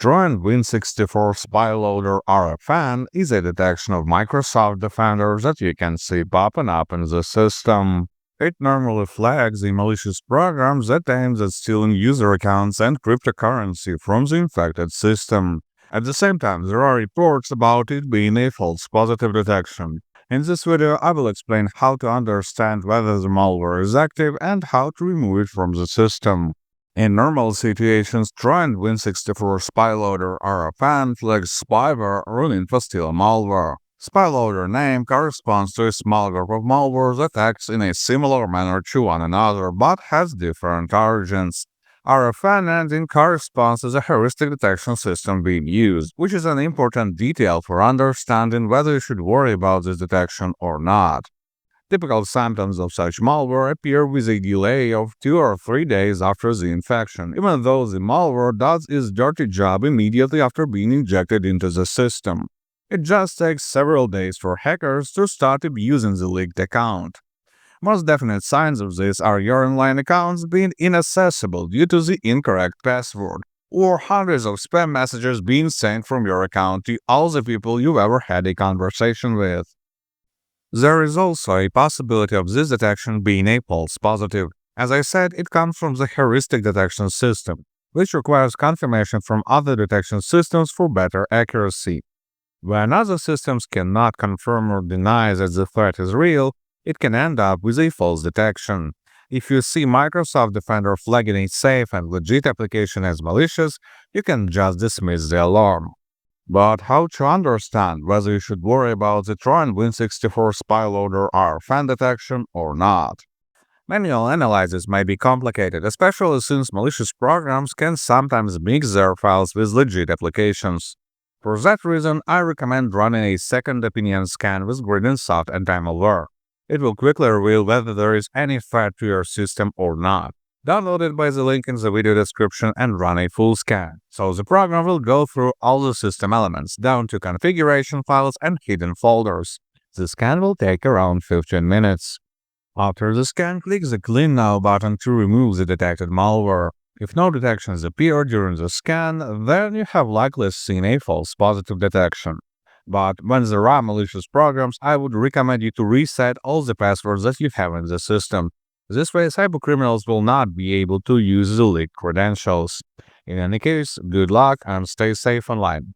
Trojan Win64 SpyLoader RFN is a detection of Microsoft Defender that you can see popping up in the system. It normally flags the malicious programs that aims at stealing user accounts and cryptocurrency from the infected system. At the same time, there are reports about it being a false positive detection. In this video, I will explain how to understand whether the malware is active and how to remove it from the system. In normal situations, Trojan Win64 SpyLoader RFN flags spyware running for steal malware. SpyLoader name corresponds to a small group of malwares that acts in a similar manner to one another but has different origins. RFN ending corresponds to the heuristic detection system being used, which is an important detail for understanding whether you should worry about this detection or not. Typical symptoms of such malware appear with a delay of 2 or 3 days after the infection, even though the malware does its dirty job immediately after being injected into the system. It just takes several days for hackers to start abusing the leaked account. Most definite signs of this are your online accounts being inaccessible due to the incorrect password, or hundreds of spam messages being sent from your account to all the people you've ever had a conversation with. There is also a possibility of this detection being a false positive. As I said, it comes from the heuristic detection system, which requires confirmation from other detection systems for better accuracy. When other systems cannot confirm or deny that the threat is real, it can end up with a false detection. If you see Microsoft Defender flagging a safe and legit application as malicious, you can just dismiss the alarm. But how to understand whether you should worry about the Trojan Win64 SpyLoader RFN detection or not? Manual analysis may be complicated, especially since malicious programs can sometimes mix their files with legit applications. For that reason, I recommend running a second opinion scan with Win64 anti-malware. It will quickly reveal whether there is any threat to your system or not. Download it by the link in the video description and run a full scan, so the program will go through all the system elements, down to configuration files and hidden folders. The scan will take around 15 minutes. After the scan, click the Clean Now button to remove the detected malware. If no detections appear during the scan, then you have likely seen a false positive detection. But when there are malicious programs, I would recommend you to reset all the passwords that you have in the system. This way, cybercriminals will not be able to use the leaked credentials. In any case, good luck and stay safe online.